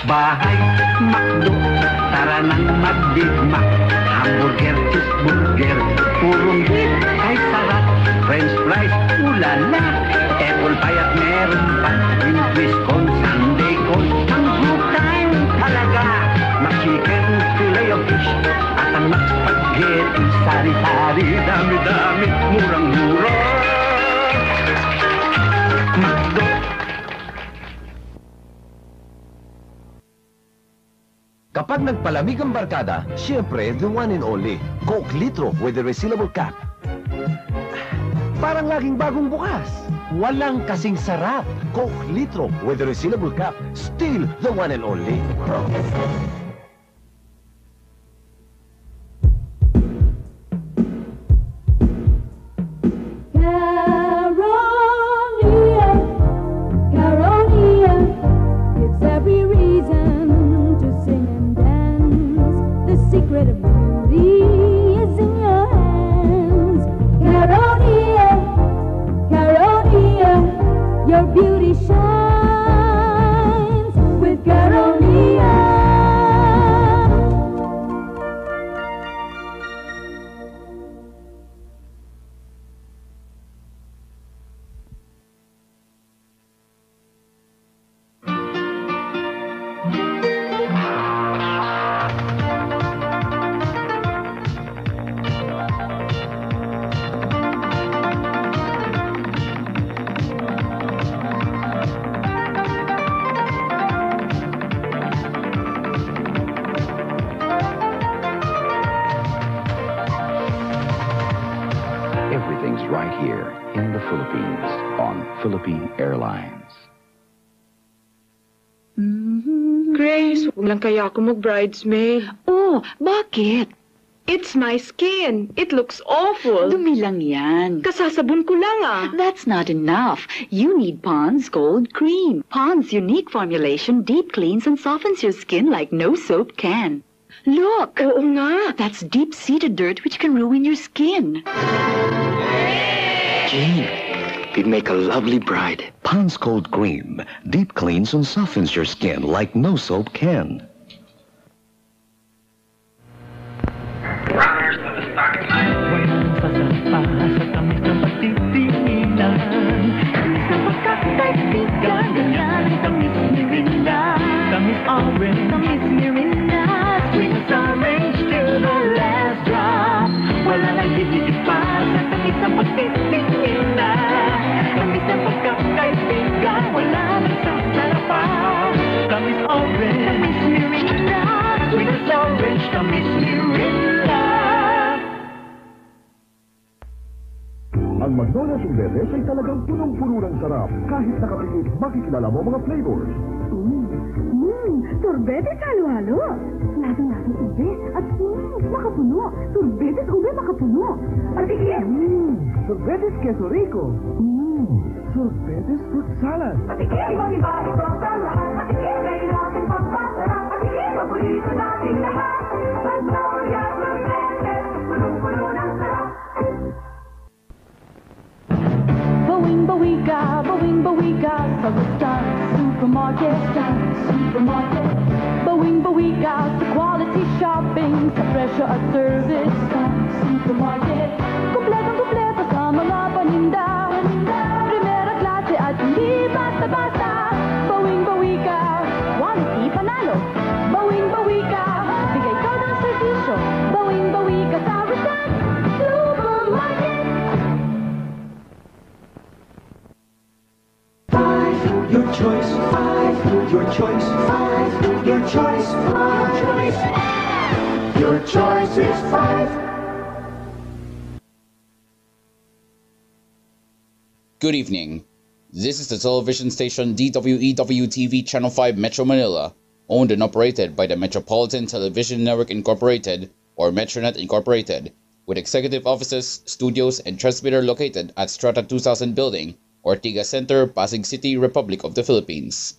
bahay. McDo, tara nang mag-Big Mac. Hamburger, cheeseburger, purong beef, ay sarap. French fries, ulala. Apple pie at meron pa. Green twist con, Sunday con. Ang good time talaga. Chicken, fillet of fish, at ang spaghetti, sari-sari, dami-dami, murang-mura. McDo. Kapag nagpalamig ang barkada, syempre, the one and only, Coke Litro with a resealable cap. Parang laging bagong bukas. Walang kasing sarap. Coke Litro with a resealable cap. Still the one and only. Everything's right here in the Philippines on Philippine Airlines. Grace, huwag lang kaya ako mag-bridesmaid. Oh, bakit? It's my skin. It looks awful. Dumi lang yan. Kasasabon ko lang ah. That's not enough. You need Pond's Gold Cream. Pond's unique formulation deep cleans and softens your skin like no soap can. Look! Oo nga. That's deep-seated dirt which can ruin your skin. Jane, you'd make a lovely bride. Pond's Cold Cream deep cleans and softens your skin like no soap can. Runners to the starting line. Walang sasampa sa tamis ng pagtitinginan. Sa pagkakaibigan, ganyan ang tamis ni Rinda. Tamis orange, tamis ni Rinda. Sweetness orange to the last drop. Wala lang hihigit pa sa tamis ng pagtitinginan. Tamis ng pagkakaibigan, wala lang sa sarapa. Tamis orange, tamis ni Rinda. Sweetness orange, tamis ni Rinda. Ang McDonald's Ubetes ay talagang punong-puno ng sarap. Kahit nakapikit, makikilala mo mga flavors. Sorbetes halo-halo. Ladong-ladong ube at makapuno. Sorbetes ube makapuno. Patigil! Sorbetes queso rico. Sorbetes fruit salad. Patigil! Ibang-iba itong salad. Patigil! Kayo natin pampasarap. Patigil! Paborito nating lahat. Magnolia Sorbetes. Punong-puno ng sarap. Bawing-bawi ka sa Star Supermarket, Supermarket. Bawing-bawi ka sa quality shopping, sa presyo at service, Star Supermarket. Kompletong-kompleto sa mga paninda, primera klase at hindi basta-basta. Bawing-bawi ka, quality panalo. Bawing-bawi ka, bigay ko ng servisyo. Bawing-bawi ka sa Rizal Supermarket. Your choice, five. Your choice, five. Your choice, five. Your choice is five. Good evening. This is the television station DWEW-TV Channel 5 Metro Manila, owned and operated by the Metropolitan Television Network Incorporated, or Metronet Incorporated, with executive offices, studios, and transmitter located at Strata 2000 Building, Ortigas Center, Pasig City, Republic of the Philippines.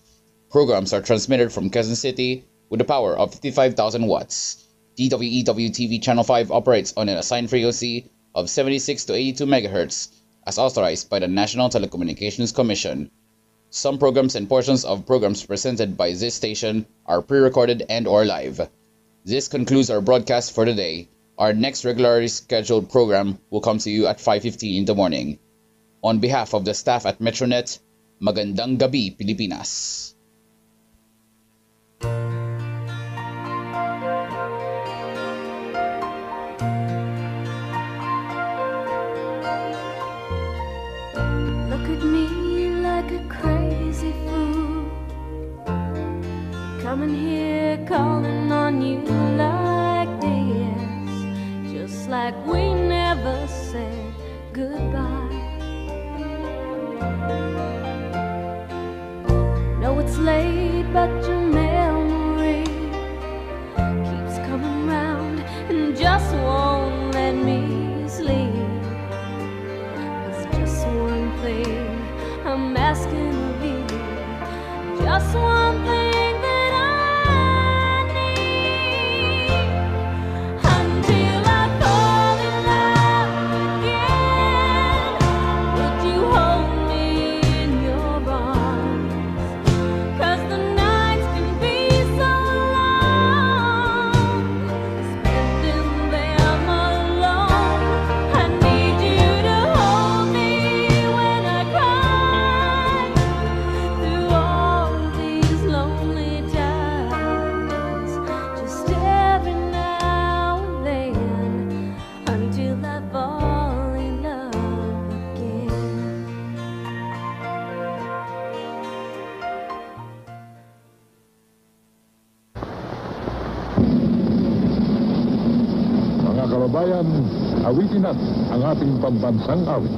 Programs are transmitted from Quezon City with a power of 55,000 watts. DWEW-TV Channel 5 operates on an assigned frequency of 76 to 82 MHz, as authorized by the National Telecommunications Commission. Some programs and portions of programs presented by this station are pre-recorded and/or live. This concludes our broadcast for today. Our next regularly scheduled program will come to you at 5:15 in the morning. On behalf of the staff at Metronet, magandang gabi, Pilipinas. Look at me like a crazy fool, coming here calling on you like this, just like we never said goodbye. Know it's late, but your memory keeps coming round and just won't let me sleep. Just one thing I'm asking of you, just one thing that I need, until I fall in love again. Would you hold me in your arms? 'Cause the nights can be so long, spending them alone. I need you to hold me when I cry, through all these lonely times, just every now and then, until I fall in love again. Mga kababayan, awitin natin ang ating pambansang awit.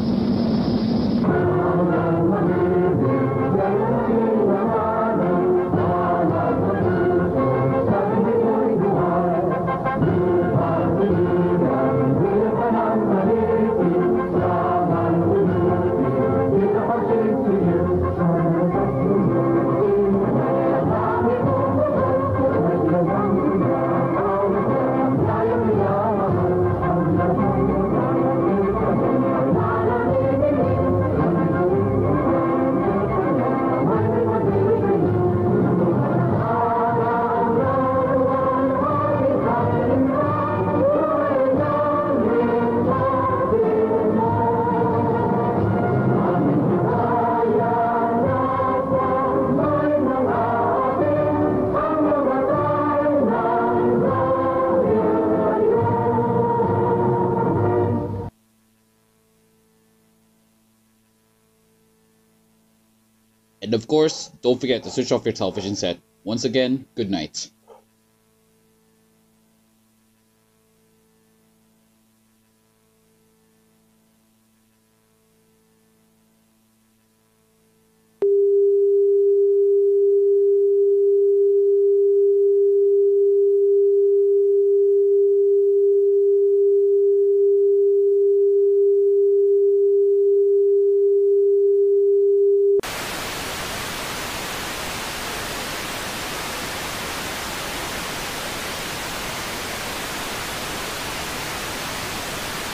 And of course, don't forget to switch off your television set. Once again, good night.